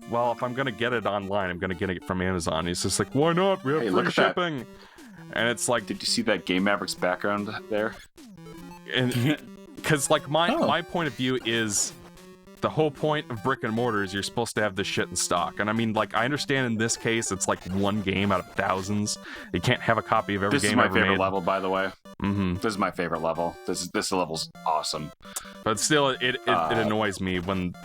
well, if I'm going to get it online, I'm going to get it from Amazon. He's just like, why not? We have free shipping. And it's like... Did you see that Game Mavericks background there? Because, like, my point of view is... The whole point of brick and mortar is you're supposed to have this shit in stock. And I mean, like, I understand in this case, it's like one game out of thousands. You can't have a copy of every game ever made. This is my favorite level, by the way. Mm-hmm. This is my favorite level. This level's awesome. But still, it annoys me when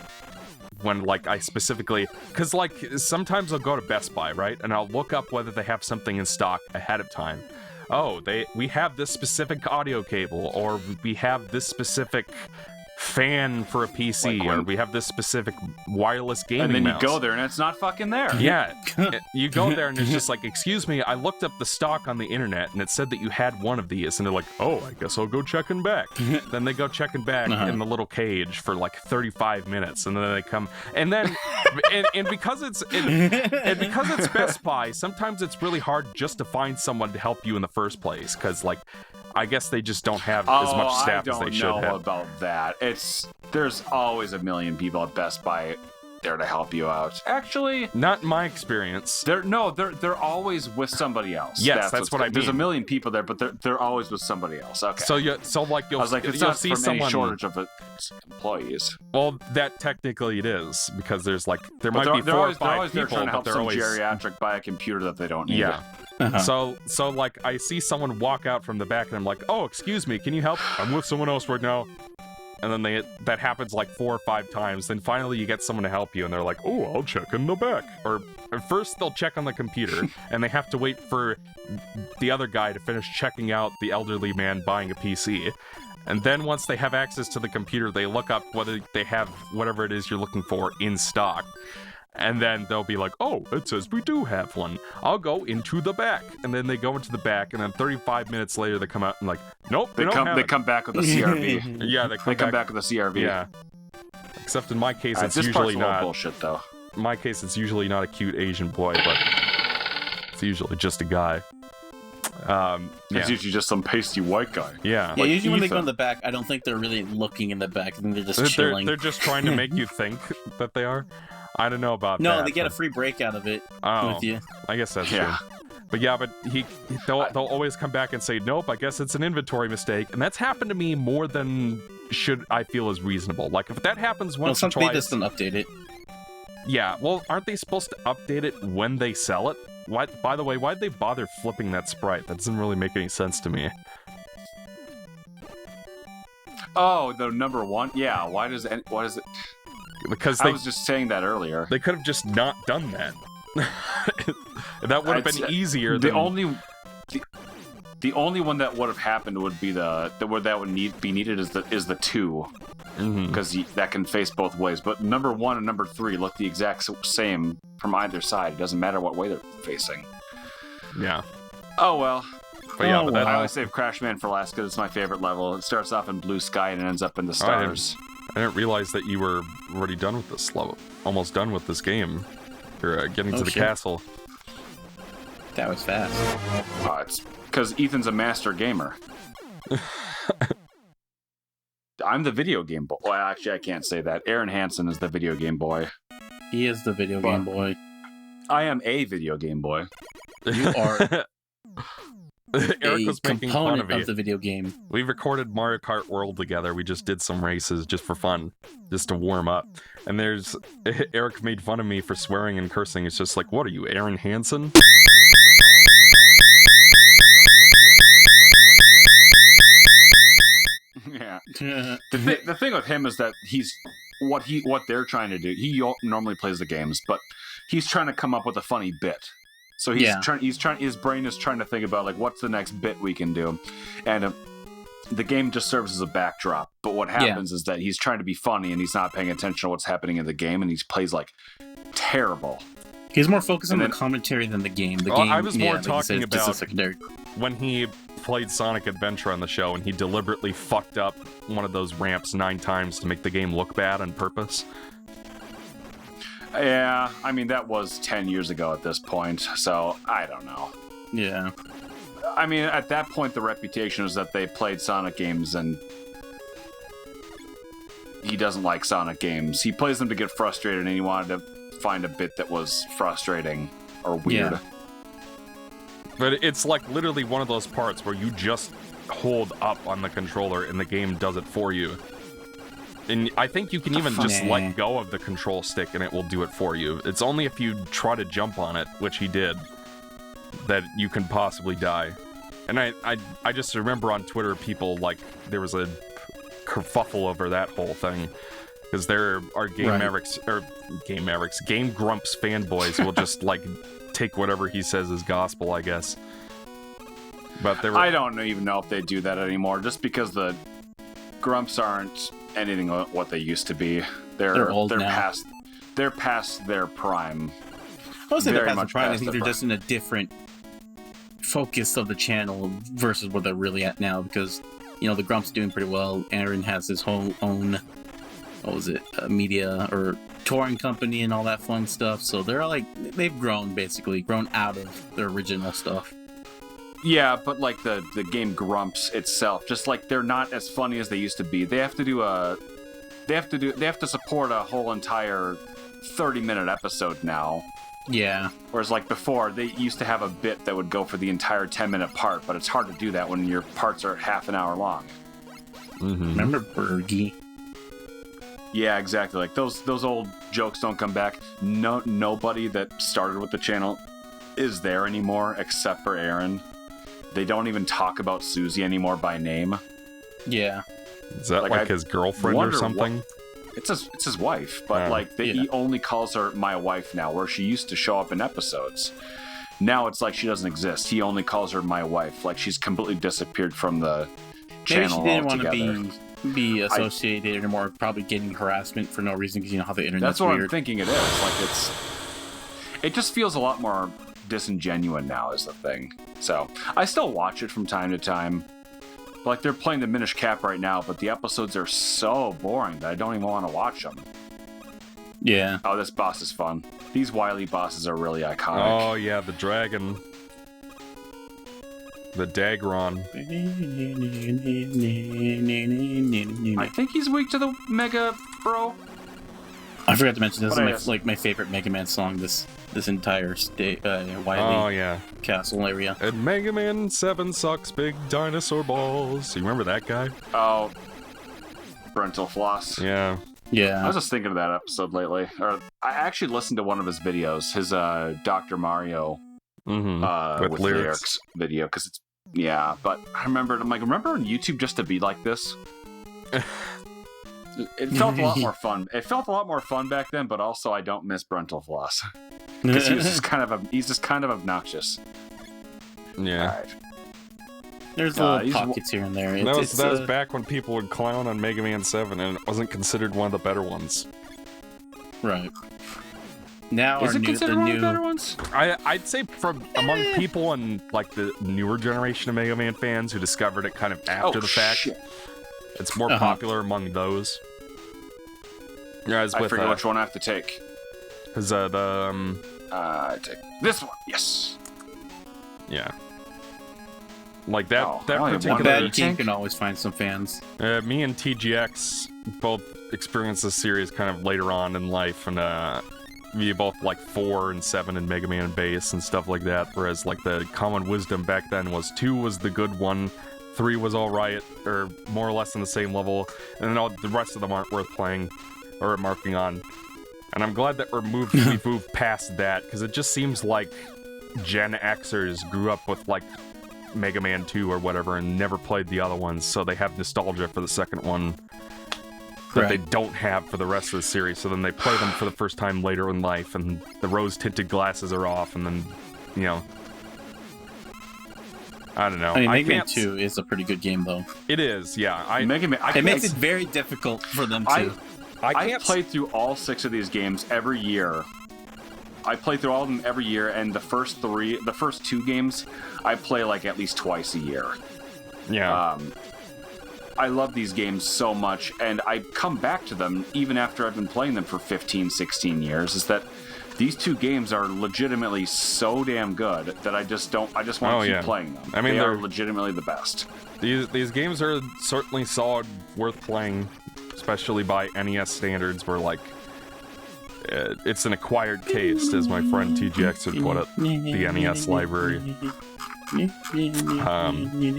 like, I specifically... Because, like, sometimes I'll go to Best Buy, right? And I'll look up whether they have something in stock ahead of time. Oh, we have this specific audio cable, or we have this specific... fan for a PC, or we have this specific wireless gaming mouse. And then you go there and it's not fucking there. Yeah. You go there and it's just like, excuse me, I looked up the stock on the internet and it said that you had one of these, and they're like, oh, I guess I'll go checking back. Then they go checking back in the little cage for like 35 minutes, and then they come, and then and because it's Best Buy, sometimes it's really hard just to find someone to help you in the first place, because like I guess they just don't have as much staff as they should have. I don't know about that. There's always a million people at Best Buy there to help you out. Actually, not in my experience. They're always with somebody else. Yes, that's what I mean. There's a million people there, but they're always with somebody else. Okay. So you'll see someone. Any shortage of employees. Well, that technically it is, because there might be 4 or 5 people, they're trying to help some always geriatric buy a computer that they don't need. Yeah. So like I see someone walk out from the back and I'm like, oh, excuse me, can you help? I'm with someone else right now. And then that happens like 4 or 5 times. Then finally you get someone to help you and they're like, oh, I'll check in the back. Or at first they'll check on the computer and they have to wait for the other guy to finish checking out the elderly man buying a PC. And then once they have access to the computer, they look up whether they have whatever it is you're looking for in stock. And then they'll be like, oh, it says we do have one. I'll go into the back. And then they go into the back, and then 35 minutes later, they come out and like, nope, they come back with a CRV. Yeah, they come back with a CRV. Yeah. Except in my case, it's usually not bullshit, though. In my case, it's usually not a cute Asian boy, but it's usually just a guy. It's usually just some pasty white guy. Yeah. Yeah, usually when they go in the back, I don't think they're really looking in the back. I think they're just chilling. They're just trying to make you think that they are. I don't know about that. No, they get a free break out of it with you. I guess that's true. But yeah, they'll always come back and say, nope, I guess it's an inventory mistake. And that's happened to me more than I feel is reasonable. Like, if that happens once or twice... Well, some doesn't update it. Yeah, well, aren't they supposed to update it when they sell it? By the way, why'd they bother flipping that sprite? That doesn't really make any sense to me. Oh, the number 1? Yeah, why does it... Because I was just saying that earlier. They could have just not done that. That would have been easier. The only one that would have happened would be where that would be needed is the 2, because that can face both ways. But number 1 and number 3 look the exact same from either side. It doesn't matter what way they're facing. Yeah. Oh well. But yeah, I always save Crashman for last because it's my favorite level. It starts off in blue sky and ends up in the stars. I didn't realize that you were already done with this level. Almost done with this game. You're getting to the castle. That was fast. It's because Ethan's a master gamer. I'm the video game boy. Well, actually, I can't say that. Aaron Hansen is the video game boy. He is the video game boy. I am a video game boy. You are Eric was making fun of the video game. We recorded Mario Kart World together. We just did some races just for fun, just to warm up. And Eric made fun of me for swearing and cursing. It's just like, what are you, Aaron Hansen? Yeah. The thing with him is that he's what they're trying to do. He normally plays the games, but he's trying to come up with a funny bit. So his brain is trying to think about like what's the next bit we can do, and the game just serves as a backdrop. But what happens is that he's trying to be funny and he's not paying attention to what's happening in the game, and he plays like terrible. He's more focused on the commentary than the game. The game. I was more talking about just secondary. When he played Sonic Adventure on the show and he deliberately fucked up one of those ramps 9 times to make the game look bad on purpose. Yeah, I mean, that was 10 years ago at this point, so I don't know. Yeah. I mean, at that point, the reputation is that they played Sonic games, and he doesn't like Sonic games. He plays them to get frustrated, and he wanted to find a bit that was frustrating or weird. Yeah. But it's like literally one of those parts where you just hold up on the controller and the game does it for you. And I think you can even just let go of the control stick and it will do it for you. It's only if you try to jump on it, which he did, that you can possibly die. And I just remember on Twitter people, like, there was a kerfuffle over that whole thing. Because there are Game Grumps fanboys will just, like, take whatever he says as gospel, I guess. But I don't even know if they do that anymore, just because the Grumps aren't anything what they used to be. They're old now. They're past their prime. I would say they're past their prime. I think they're just in a different focus of the channel versus where they're really at now, because, you know, the Grump's doing pretty well. Aaron has his whole own, media or touring company and all that fun stuff. So they're like, they've grown out of their original stuff. Yeah, but like the game Grumps itself, just like they're not as funny as they used to be. They have to support a whole entire 30-minute episode now. Yeah. Whereas like before, they used to have a bit that would go for the entire 10-minute part, but it's hard to do that when your parts are half an hour long. Mm-hmm. Remember Bergie? Yeah, exactly. Like those old jokes don't come back. Nobody that started with the channel is there anymore except for Aaron. They don't even talk about Susie anymore by name. Yeah. Is that like his girlfriend or something? It's his wife, but he only calls her my wife now, where she used to show up in episodes. Now it's like she doesn't exist. He only calls her my wife, like she's completely disappeared from the channel altogether. Maybe she didn't want to be associated anymore, probably getting harassment for no reason, because you know how the internet's weird. That's what weird. I'm thinking it is. Like it just feels a lot more disingenuous now is the thing. So I still watch it from time to time. Like they're playing the Minish Cap right now, but the episodes are so boring that I don't even want to watch them. Yeah. Oh, this boss is fun. These wily bosses are really iconic. Oh yeah, the dragon. The Dagron. I think he's weak to the Mega Bro. I forgot to mention this is my favorite Mega Man song. This entire Wily Castle area. And Mega Man 7 sucks big dinosaur balls. You remember that guy? Oh, Brental Floss. Yeah. Yeah. I was just thinking of that episode lately. Or I actually listened to one of his videos, his Dr. Mario with lyrics video, because it's but I remembered. I'm like, remember on YouTube just to be like this? It felt a lot more fun. It felt a lot more fun back then, but also I don't miss Brental Floss because he's just kind of obnoxious. Yeah. All right. There's little pockets here and there. That was back when people would clown on Mega Man 7 and it wasn't considered one of the better ones. Right. Now is it considered one of the better ones? I'd say from among people in like the newer generation of Mega Man fans who discovered it kind of after the fact. Shit. It's more popular among those. I forget which one I have to take. Because I take this one. Yes. Yeah. Like that particular... That team can always find some fans. Me and TGX both experienced this series kind of later on in life, and we both like 4 and 7 in Mega Man base and stuff like that, whereas like the common wisdom back then was 2 was the good one, 3 was alright, or more or less on the same level, and then all the rest of them aren't worth playing or marking on. And I'm glad that we've moved past that, because it just seems like Gen Xers grew up with like Mega Man 2 or whatever and never played the other ones, so they have nostalgia for the second one that they don't have for the rest of the series. So then they play them for the first time later in life, and the rose-tinted glasses are off, and then, you know, I don't know. I mean, Mega Man 2 is a pretty good game, though. It is, yeah. It makes it very difficult for them to... I played through all 6 of these games every year. I play through all of them every year, and the first 2 games, I play like at least twice a year. Yeah. I love these games so much, and I come back to them even after I've been playing them for 15, 16 years, is that these 2 games are legitimately so damn good that I just want to keep playing them. I mean, they're legitimately the best. These games are certainly solid, worth playing, especially by NES standards, where like it's an acquired taste, as my friend TGX would put it. The NES library.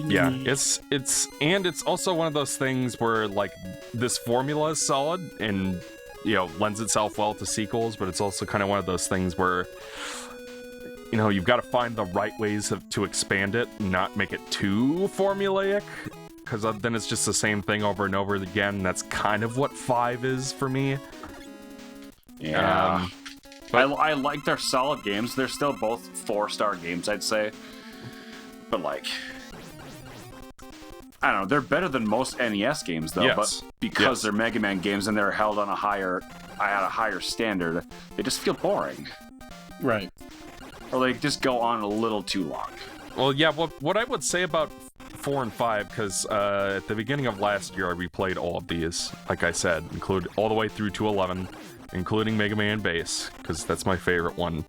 Yeah, it's also one of those things where like this formula is solid and lends itself well to sequels, but it's also kind of one of those things where you've got to find the right ways to expand it, and not make it too formulaic, because then it's just the same thing over and over again. And that's kind of what 5 is for me. Yeah, I like their solid games. They're still both 4-star games, I'd say. But like, I don't know, they're better than most NES games though. Yes. But because they're Mega Man games and they're held on at a higher standard, they just feel boring. Right. Or they just go on a little too long. Well, yeah. What I would say about 4 and 5, because at the beginning of last year I replayed all of these. Like I said, include all the way through to 11, including Mega Man Base, because that's my favorite one.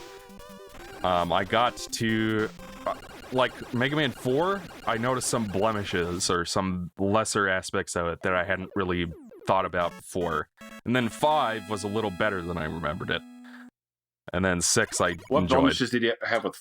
I got to like Mega Man 4. I noticed some blemishes or some lesser aspects of it that I hadn't really thought about before. And then 5 was a little better than I remembered it. And then 6 I enjoyed. What blemishes did you have with